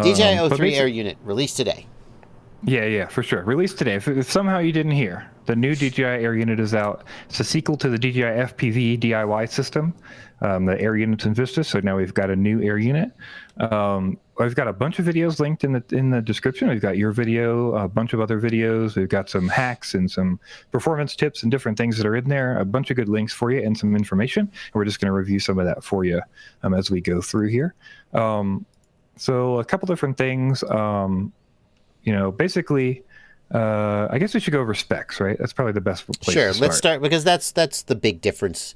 DJI But O3 Air basically, unit released today. yeah, for sure. Released today. If somehow you didn't hear, the new DJI Air unit is out. It's a sequel to the DJI FPV DIY system, the Air units in Vista. So now we've got a new Air unit. I've got a bunch of videos linked in the description. We've got your video, a bunch of other videos. We've got some hacks and some performance tips and different things that are in there. A bunch of good links for you and some information. And we're just going to review some of that for you as we go through here. So a couple different things. Basically, I guess we should go over specs, right? That's probably the best place Sure, to let's start. start because that's the big difference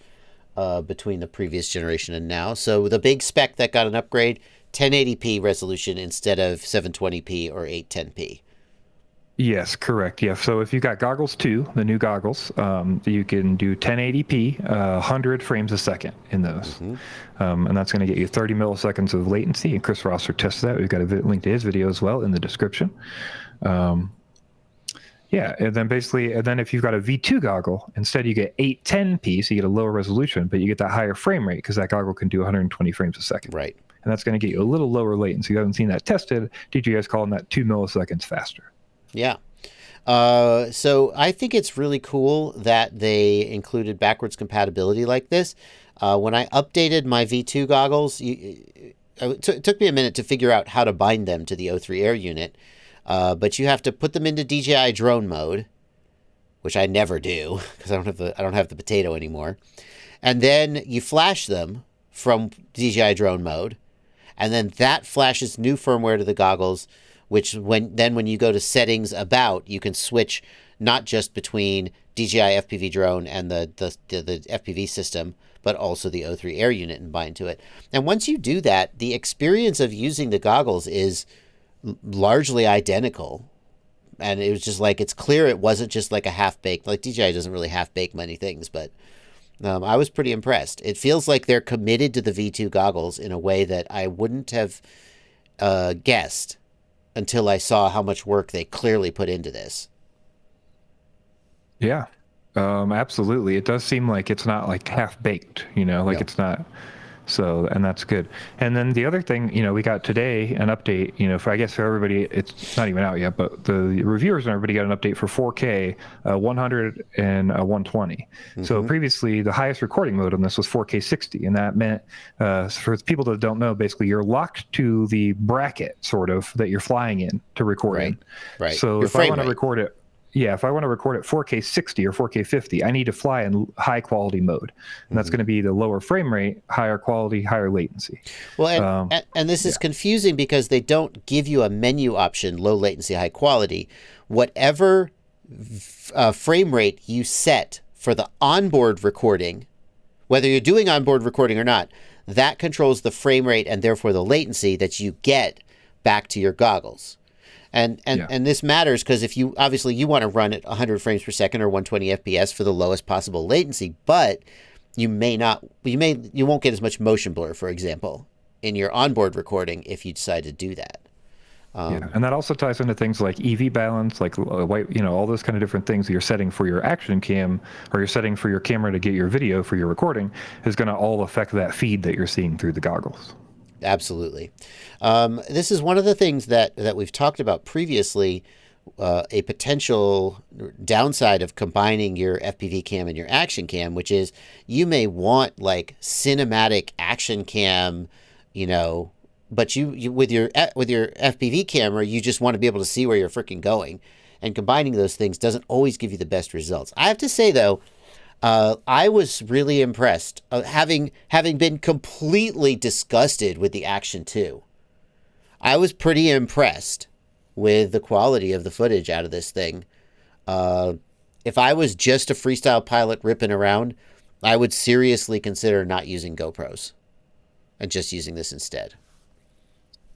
between the previous generation and now. So the big spec that got an upgrade, 1080p resolution instead of 720p or 810p. Yes, correct. Yeah. So if you got goggles too, the new goggles, you can do 1080p, 100 frames a second in those. And that's going to get you 30 milliseconds of latency. And Chris Rosser tested that. We've got a link to his video as well in the description. Yeah, and then if you've got a V2 goggle, instead you get 810p, so you get a lower resolution, but you get that higher frame rate because that goggle can do 120 frames a second. Right. And that's going to get you a little lower latency. You haven't seen that tested. DJI is calling that 2 milliseconds faster. Yeah. So I think it's really cool that they included backwards compatibility like this. When I updated my V2 goggles, it took me a minute to figure out how to bind them to the O3 Air unit. But you have to put them into DJI drone mode, which I never do because I don't have the potato anymore. And then you flash them from DJI drone mode, and then that flashes new firmware to the goggles, which when you go to settings about, you can switch not just between DJI FPV drone and the FPV system, but also the O3 Air unit and bind to it. And once you do that, the experience of using the goggles is largely identical. And it was just like, it's clear it wasn't just like a half-baked, like DJI doesn't really half-bake many things, but I was pretty impressed. It feels like they're committed to the V2 goggles in a way that I wouldn't have guessed until I saw how much work they clearly put into this. Yeah, absolutely. It does seem like it's not like half baked, like No. it's not. So, and that's good. And then the other thing, we got today an update, for everybody, it's not even out yet, but the reviewers and everybody got an update for 4K, 100 and 120. So previously the highest recording mode on this was 4K 60. And that meant, for people that don't know, basically you're locked to the bracket sort of that you're flying in to record in. Right. So Your if I want to frame rate. record it, yeah, if I want to record at 4K 60 or 4K 50, I need to fly in high quality mode. And that's going to be the lower frame rate, higher quality, higher latency. Well, and this is confusing because they don't give you a menu option, low latency, high quality. Whatever frame rate you set for the onboard recording, whether you're doing onboard recording or not, that controls the frame rate and therefore the latency that you get back to your goggles. And this matters because if you want to run at 100 frames per second or 120 FPS for the lowest possible latency, but you won't get as much motion blur, for example, in your onboard recording if you decide to do that. And that also ties into things like EV balance, like all those kind of different things that you're setting for your action cam or you're setting for your camera to get your video for your recording is going to all affect that feed that you're seeing through the goggles. Absolutely. This is one of the things that we've talked about previously, a potential downside of combining your FPV cam and your action cam, which is you may want like cinematic action cam, but you with your FPV camera, you just want to be able to see where you're freaking going. And combining those things doesn't always give you the best results. I have to say, though, I was really impressed, having been completely disgusted with the Action 2. I was pretty impressed with the quality of the footage out of this thing. If I was just a freestyle pilot ripping around, I would seriously consider not using GoPros and just using this instead.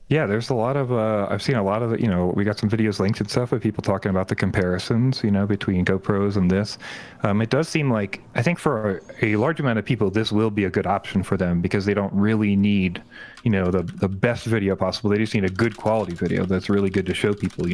Yeah, there's a lot of, I've seen a lot of, we got some videos linked and stuff of people talking about the comparisons, between GoPros and this. It does seem like, I think for a large amount of people, this will be a good option for them because they don't really need, the best video possible. They just need a good quality video that's really good to show people,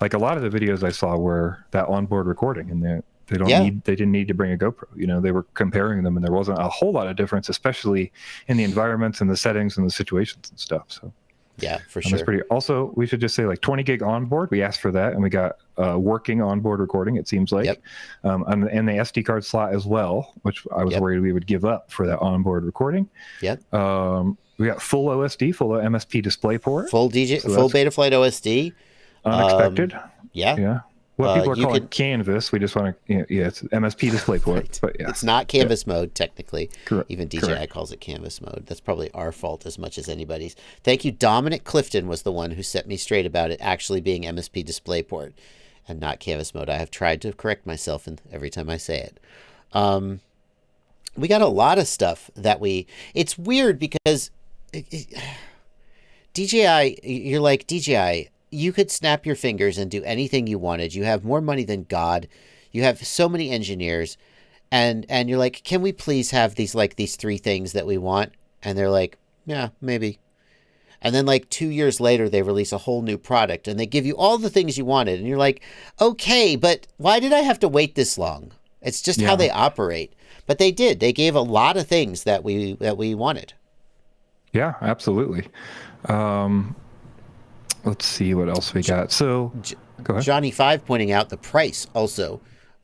Like a lot of the videos I saw were that onboard recording and they didn't need to bring a GoPro. They were comparing them and there wasn't a whole lot of difference, especially in the environments and the settings and the situations and stuff. So. Yeah, for That's sure. pretty. Also, we should just say like 20 gig onboard. We asked for that, and we got working onboard recording. It seems like, Yep. And the SD card slot as well, which I was Yep. worried we would give up for that onboard recording. Yep. We got full OSD, full MSP Displayport, Full full Betaflight OSD. unexpected. Yeah. Yeah. What people are you calling could- Canvas, we just want to, yeah, it's MSP Displayport, Right. but yeah, It's not canvas mode, technically. Correct. Even DJI Correct. calls it canvas mode. That's probably our fault as much as anybody's. Thank you. Dominic Clifton was the one who set me straight about it actually being MSP Displayport and not canvas mode. I have tried to correct myself every time I say it. We got a lot of stuff that it's weird because DJI, you're like, DJI, you could snap your fingers and do anything you wanted. You have more money than God. You have so many engineers, and you're like, can we please have these three things that we want? And they're like, yeah, maybe. And then 2 years later, they release a whole new product and they give you all the things you wanted. And you're like, okay, but why did I have to wait this long? It's just how they operate. But they did. They gave a lot of things that we wanted. Yeah, absolutely. Let's see what else we got. So, go ahead. Johnny 5 pointing out the price also.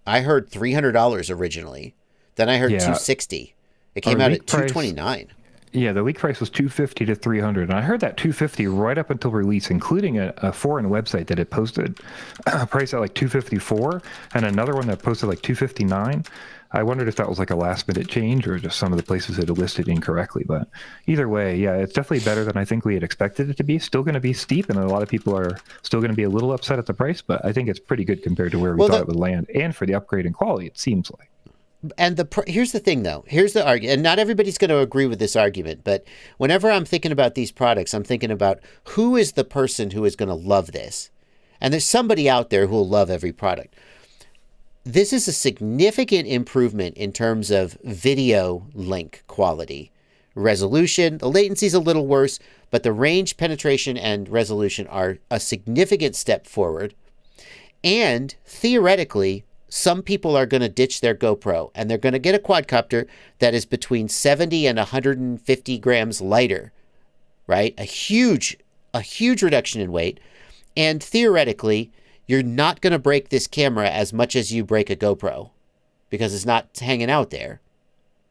I heard $300 originally. Then I heard $260. It came out at $229. Yeah, the leak price was $250 to $300, and I heard that $250 right up until release, including a foreign website that had posted a price at $254, and another one that posted $259. I wondered if that was a last-minute change or just some of the places that had listed incorrectly. But either way, yeah, it's definitely better than I think we had expected it to be. Still going to be steep, and a lot of people are still going to be a little upset at the price, but I think it's pretty good compared to where we thought it would land, and for the upgrade in quality, it seems like. And here's the thing, though. Here's the argument. And not everybody's going to agree with this argument. But whenever I'm thinking about these products, I'm thinking about who is the person who is going to love this. And there's somebody out there who will love every product. This is a significant improvement in terms of video link quality. Resolution, the latency is a little worse, but the range, penetration, and resolution are a significant step forward. And theoretically, some people are going to ditch their GoPro and they're going to get a quadcopter that is between 70 and 150 grams lighter, right? A huge reduction in weight. And theoretically, you're not going to break this camera as much as you break a GoPro because it's not hanging out there.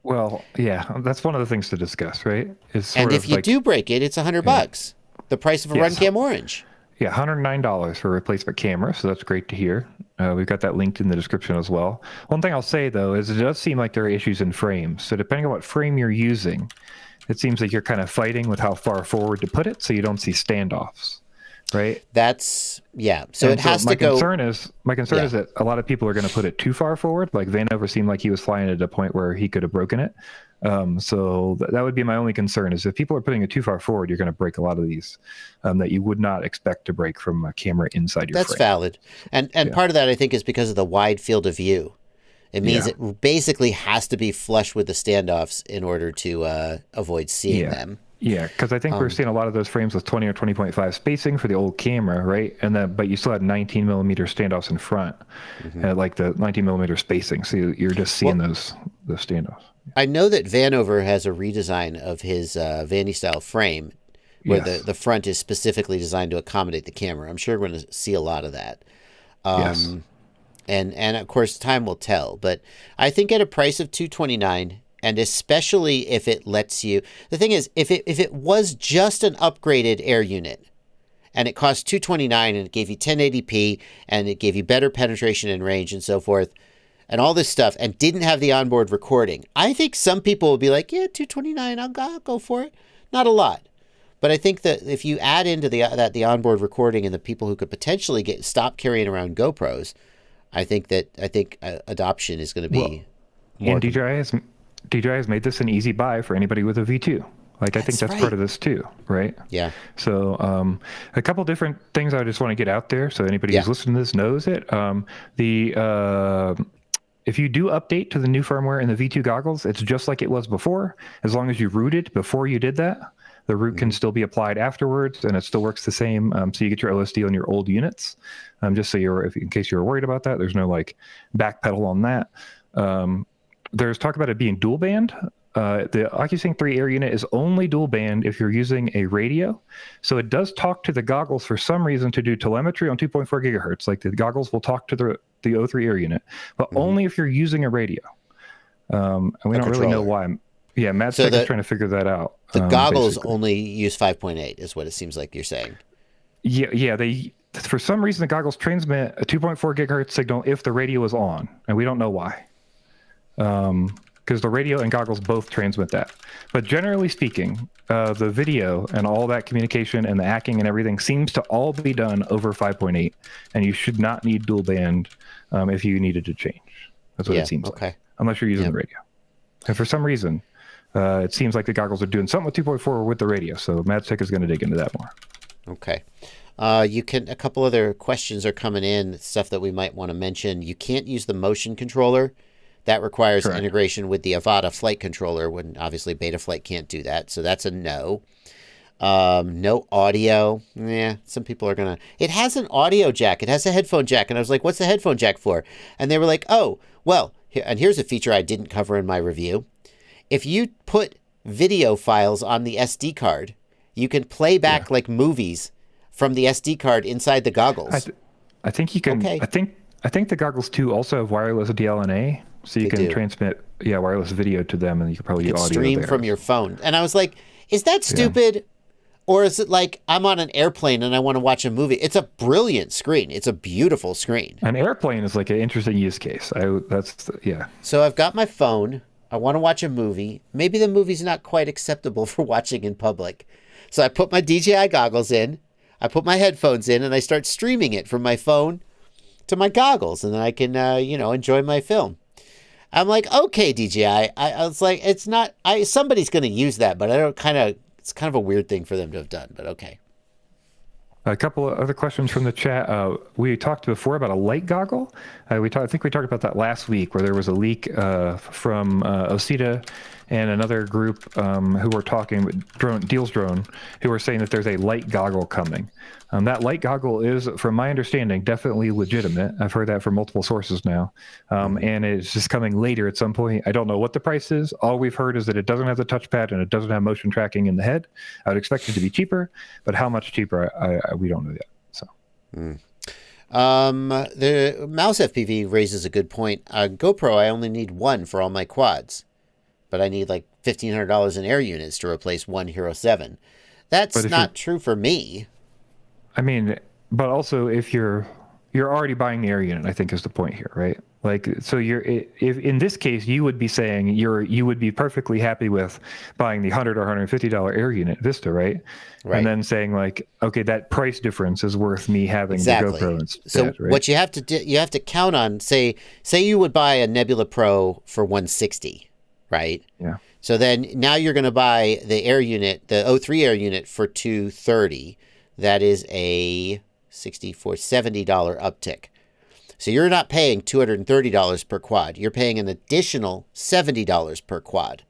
Well, yeah, that's one of the things to discuss, right? And if you do break it, it's $100. The price of a Runcam Orange. Yeah, $109 for a replacement camera, so that's great to hear. We've got that linked in the description as well. One thing I'll say, though, is it does seem like there are issues in frames. So depending on what frame you're using, it seems like you're kind of fighting with how far forward to put it so you don't see standoffs, right? That's, yeah. So it has to go. My concern is that a lot of people are going to put it too far forward. Like Vanover seemed like he was flying at a point where he could have broken it. So that would be my only concern is if people are putting it too far forward, you're going to break a lot of these that you would not expect to break from a camera inside your frame. That's valid. And part of that, I think, is because of the wide field of view. It means it basically has to be flush with the standoffs in order to avoid seeing them. Yeah, because I think we're seeing a lot of those frames with 20 or 20.5 spacing for the old camera, right? And then, but you still had 19 millimeter standoffs in front, like the 19 millimeter spacing. So you're just seeing those standoffs. I know that Vanover has a redesign of his Vandy style frame where the front is specifically designed to accommodate the camera. I'm sure we're going to see a lot of that. Yes. And of course, time will tell. But I think at a price of $229, and especially if it lets you, the thing is, if it was just an upgraded air unit, and it cost $229, and it gave you 1080p, and it gave you better penetration and range and so forth, and all this stuff, and didn't have the onboard recording, I think some people would be like, yeah, $229, I'll go for it. Not a lot. But I think that if you add into the onboard recording and the people who could potentially stop carrying around GoPros, I think adoption is going to be more. And DJI has made this an easy buy for anybody with a V2. Like, I think that's part of this too, right? Yeah. So a couple different things I just want to get out there so anybody who's listening to this knows it. If you do update to the new firmware in the V2 goggles, it's just like it was before. As long as you rooted before you did that, the root can still be applied afterwards, and it still works the same. So you get your OSD on your old units. Just so in case you're worried about that, there's no backpedal on that. There's talk about it being dual band. the OcuSync 3 Air unit is only dual band if you're using a radio. So it does talk to the goggles for some reason to do telemetry on 2.4 gigahertz. Like the goggles will talk to the O3 Air unit, but only if you're using a radio. And we don't really know why. Yeah, MadsTech is trying to figure that out. The goggles only use 5.8 is what it seems like you're saying. Yeah, they for some reason the goggles transmit a 2.4 gigahertz signal if the radio is on, and we don't know why. Because the radio and goggles both transmit that. But generally speaking, the video and all that communication and the hacking and everything seems to all be done over 5.8, and you should not need dual band if you needed to change. That's what it seems like, unless you're using the radio. And for some reason, it seems like the goggles are doing something with 2.4 with the radio, so MadsTech is going to dig into that more. Okay. A couple other questions are coming in, stuff that we might want to mention. You can't use the motion controller. That requires integration with the Avata flight controller, when obviously Betaflight can't do that. So that's a no. No audio. Yeah, some people are going to... It has an audio jack. It has a headphone jack. And I was like, what's the headphone jack for? And they were like, oh, well, and here's a feature I didn't cover in my review. If you put video files on the SD card, you can play back like movies from the SD card inside the goggles. I think you can... Okay. I think the goggles too also have wireless DLNA, so you can transmit wireless video to them, and you can probably do audio stream from your phone. And I was like, is that stupid? Yeah. Or is it like I'm on an airplane and I want to watch a movie? It's a brilliant screen. It's a beautiful screen. An airplane is like an interesting use case. So I've got my phone. I want to watch a movie. Maybe the movie's not quite acceptable for watching in public. So I put my DJI goggles in, I put my headphones in, and I start streaming it from my phone to my goggles, and then I can, enjoy my film. I'm like, okay, DJI. I was like, it's not, somebody's going to use that, but it's kind of a weird thing for them to have done, but okay. A couple of other questions from the chat. We talked before about a light goggle. I think we talked about that last week, where there was a leak from Osita and another group who were talking with Deals Drone, who were saying that there's a light goggle coming. That light goggle is, from my understanding, definitely legitimate. I've heard that from multiple sources now. And it's just coming later at some point. I don't know what the price is. All we've heard is that it doesn't have the touchpad and it doesn't have motion tracking in the head. I would expect it to be cheaper, but how much cheaper, we don't know yet. So. The Mouse FPV raises a good point. GoPro, I only need one for all my quads, but I need like $1,500 in air units to replace one Hero 7. That's not true for me. I mean, but also if you're already buying the air unit, I think is the point here, right? Like, so if in this case, you would be saying you would be perfectly happy with buying the $100 or $150 air unit Vista, right? And then saying like, okay, that price difference is worth me having the GoPro instead. So right? What you have to do, you have to count on, say you would buy a Nebula Pro for $160, right? Yeah. So then now you're going to buy the air unit, the O3 air unit for $230. That is a $70 uptick. So you're not paying $230 per quad. You're paying an additional $70 per quad.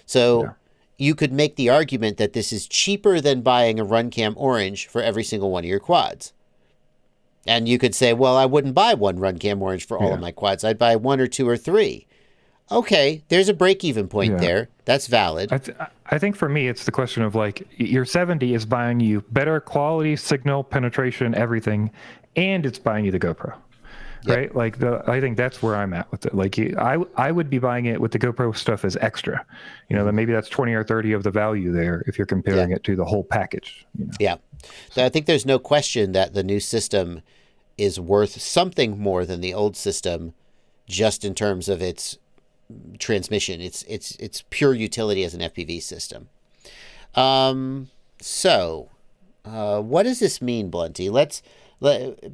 So you could make the argument that this is cheaper than buying a RunCam Orange for every single one of your quads. And you could say, well, I wouldn't buy one RunCam Orange for all of my quads. I'd buy one or two or three. Okay, there's a break-even point there. That's valid. I think for me, it's the question of like, your 70 is buying you better quality, signal, penetration, everything, and it's buying you the GoPro, right? Like, I think that's where I'm at with it. Like, I would be buying it with the GoPro stuff as extra. Then maybe that's 20 or 30 of the value there if you're comparing it to the whole package. Yeah. So I think there's no question that the new system is worth something more than the old system, just in terms of its transmission. It's pure utility as an FPV system. So what does this mean, Blunty?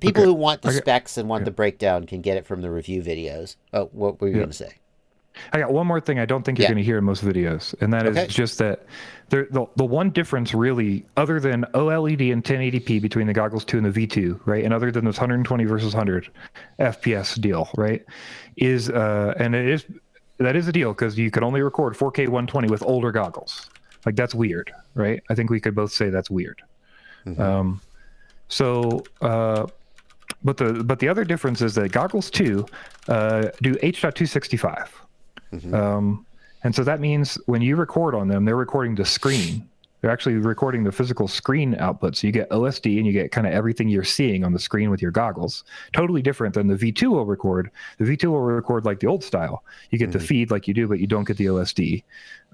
People who want the specs and want the breakdown can get it from the review videos. Oh, what were you going to say? I got one more thing I don't think you're going to hear in most videos, and that is just that the one difference really, other than OLED and 1080p between the Goggles 2 and the V2, right, and other than this 120 versus 100 FPS deal, right, is that is a deal because you can only record 4K 120 with older goggles. Like, that's weird, right? I think we could both say that's weird. But the other difference is that Goggles 2 do H.265. And so that means when you record on them, they're recording the screen. They're actually recording the physical screen output. So you get OSD and you get kind of everything you're seeing on the screen with your goggles. Totally different than the V2 will record. The V2 will record like the old style. You get the feed like you do, but you don't get the OSD.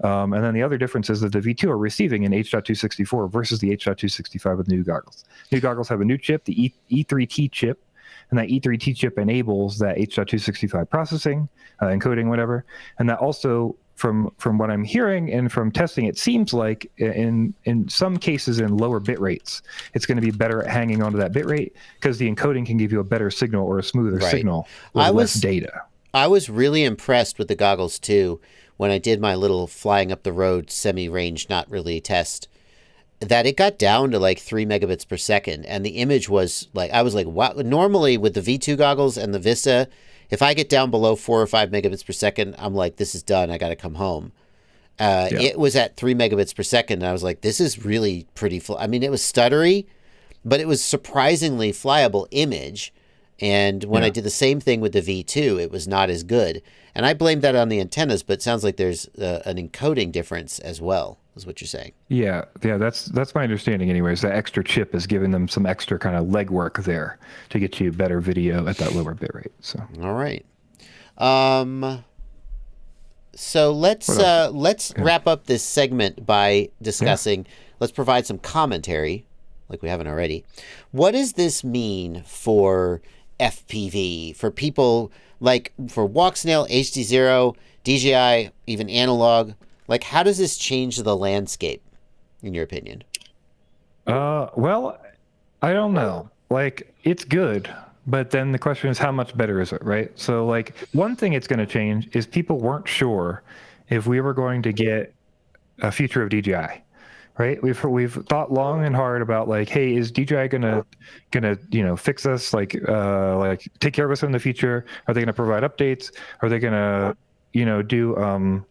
And then the other difference is that the V2 are receiving in H.264 versus the H.265 with new goggles. New goggles have a new chip, the E3T chip. And that E3T chip enables that H.265 processing, encoding, whatever. And that also, from what I'm hearing and from testing, it seems like in some cases in lower bit rates, it's going to be better at hanging onto that bit rate because the encoding can give you a better signal or a smoother signal with less data. I was really impressed with the goggles too when I did my little flying up the road semi-range, not really test, that it got down to like 3 megabits per second. And the image was like, I was like, wow. Normally with the V2 goggles and the Vista, if I get down below 4 or 5 megabits per second, I'm like, this is done. I got to come home. It was at 3 megabits per second. And I was like, this is really pretty. I mean, it was stuttery, but it was surprisingly flyable image. And when I did the same thing with the V2, it was not as good. And I blamed that on the antennas, but it sounds like there's an encoding difference as well, is what you're saying. Yeah, that's my understanding anyways. That extra chip is giving them some extra kind of legwork there to get you better video at that lower bit rate. So all right. So let's wrap up this segment by discussing, let's provide some commentary, like we haven't already. What does this mean for FPV, for people like for Walksnail, HD0, DJI, even analog? Like, how does this change the landscape, in your opinion? Well, I don't know. Like, it's good, but then the question is, how much better is it, right? So, like, one thing it's going to change is people weren't sure if we were going to get a future of DJI, right? We've thought long and hard about like, hey, is DJI gonna fix us, like take care of us in the future? Are they gonna provide updates? Are they gonna do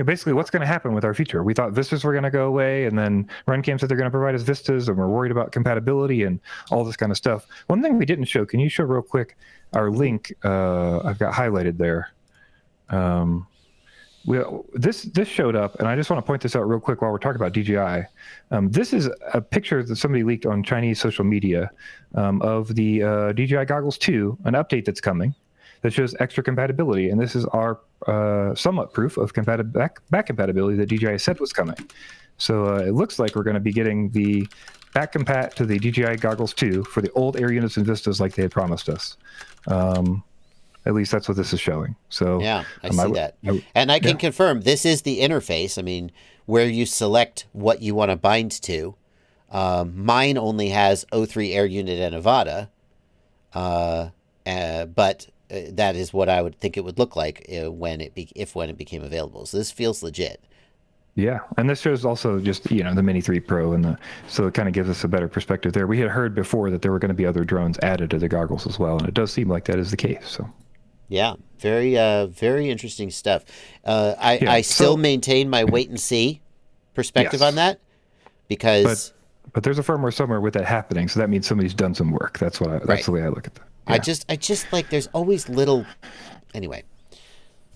basically what's going to happen with our future? We thought Vistas were going to go away, and then RunCam said they're going to provide us Vistas, and we're worried about compatibility and all this kind of stuff. One thing we didn't show, can you show real quick our link? I've got highlighted there. This showed up, and I just want to point this out real quick while we're talking about DJI. This is a picture that somebody leaked on Chinese social media of the DJI Goggles 2, an update that's coming that shows extra compatibility, and this is our somewhat proof of back compatibility that DJI said was coming. So it looks like we're going to be getting the back compat to the DJI Goggles 2 for the old air units and Vistas like they had promised us. At least that's what this is showing. So yeah, I see that. And I can confirm this is the interface. I mean, where you select what you want to bind to. Mine only has O3 air unit and Avata. But that is what I would think it would look like when it became available. So this feels legit. Yeah, and this shows also just the Mini 3 Pro, so it kind of gives us a better perspective there. We had heard before that there were going to be other drones added to the goggles as well, and it does seem like that is the case. So yeah, very interesting stuff. I still maintain my wait and see perspective on that, because but there's a firmware somewhere with that happening, so that means somebody's done some work. That's the way I look at that. Yeah. I just like there's always little. Anyway,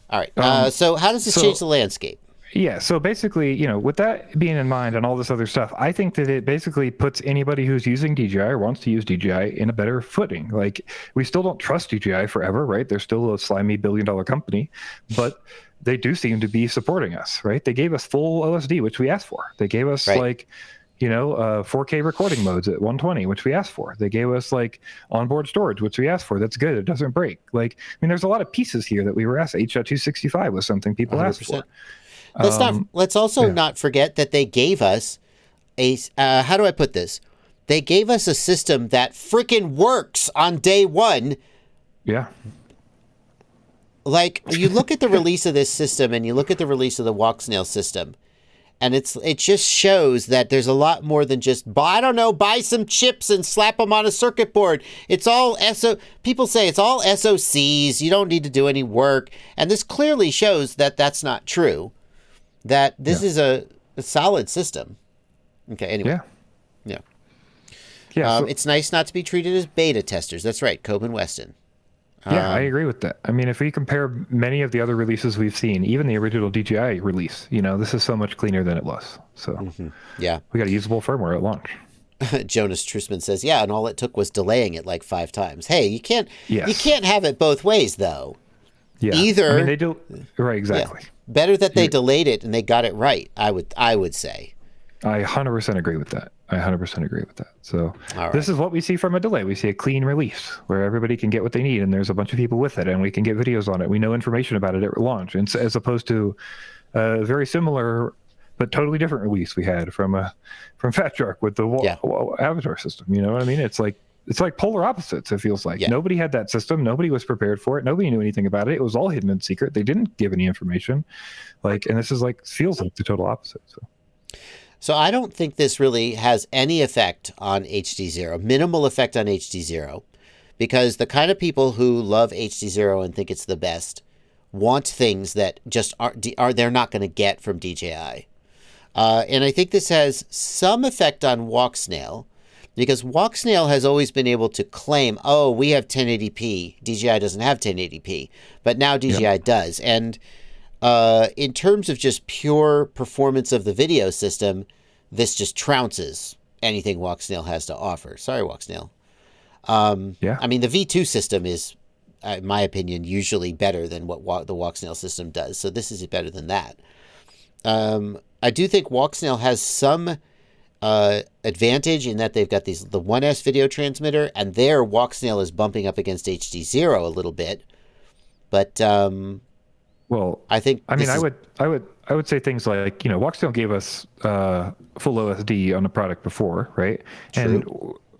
all right. So how does this change the landscape? Yeah, so basically, with that being in mind and all this other stuff, I think that it basically puts anybody who's using DJI or wants to use DJI in a better footing. Like, we still don't trust DJI forever, right? They're still a slimy billion-dollar company, but they do seem to be supporting us, right? They gave us full OSD, which we asked for. They gave us 4K recording modes at 120, which we asked for. They gave us onboard storage, which we asked for. That's good. It doesn't break. There's a lot of pieces here that we were asked. H.265 was something people 100%. Asked for. Let's also not forget that they gave us a, how do I put this? They gave us a system that freaking works on day one. Yeah. Like, you look at the release of this system and you look at the release of the Walksnail system, and it just shows that there's a lot more than just, buy some chips and slap them on a circuit board. It's all people say it's all SOCs. You don't need to do any work. And this clearly shows that that's not true. That this is a solid system. Okay, anyway. Yeah. Yeah. It's nice not to be treated as beta testers. That's right, Coben Weston. Yeah, I agree with that. I mean, if we compare many of the other releases we've seen, even the original DJI release, this is so much cleaner than it was. So Yeah. we got a usable firmware at launch. Jonas Trussman says, yeah, and all it took was delaying it like 5 times. Hey, you can't have it both ways, though. Yeah. Either, I mean, they do right, exactly. Yeah. Better that they delayed it and they got it right, I would say. I 100% agree with that. So right. This is what we see from a delay. We see a clean release where everybody can get what they need, and there's a bunch of people with it, and we can get videos on it. We know information about it at launch, and as opposed to a very similar but totally different release we had from Fat Shark with the Avatar system. You know what I mean? It's like polar opposites. It feels like nobody had that system. Nobody was prepared for it. Nobody knew anything about it. It was all hidden in secret. They didn't give any information. And this is feels like the total opposite. So I don't think this really has any effect on HD0, minimal effect on HD0, because the kind of people who love HD0 and think it's the best want things that just are they're not going to get from DJI. And I think this has some effect on Walksnail, because Walksnail has always been able to claim, oh, we have 1080p. DJI doesn't have 1080p, but now DJI does. And in terms of just pure performance of the video system, this just trounces anything Walksnail has to offer. Sorry, Walksnail. I mean, the V2 system is, in my opinion, usually better than what the Walksnail system does. So this is better than that. I do think Walksnail has some advantage in that they've got the 1S video transmitter, and there Walksnail is bumping up against HD0 a little bit. But well, I think I would say things like, Walksnail gave us full OSD on the product before, right? True. And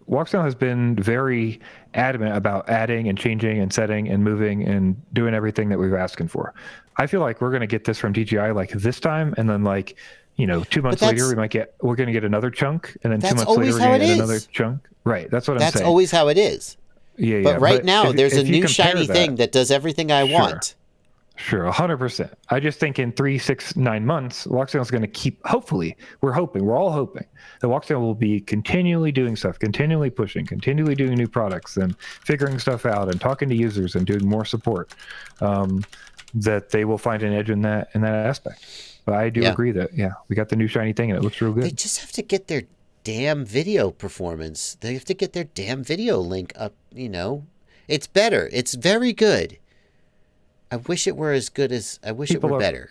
Walksnail has been very adamant about adding and changing and setting and moving and doing everything that we've asking for. I feel like we're going to get this from DJI this time, and then 2 months later we're going to get another chunk, and then 2 months later we're going to get another chunk. Right, that's what I'm saying. That's always how it is. Yeah, but right now there's a new shiny thing that does everything I want. Sure, 100%. I just think in 3, 6, 9 months, Walksnail is going to keep, hopefully, we're all hoping, that Walksnail will be continually doing stuff, continually pushing, continually doing new products and figuring stuff out and talking to users and doing more support, that they will find an edge in that aspect. But I do agree that, we got the new shiny thing and it looks real good. They just have to get their damn video performance. They have to get their damn video link up, It's better. It's very good. I wish it were as good as... I wish it were better.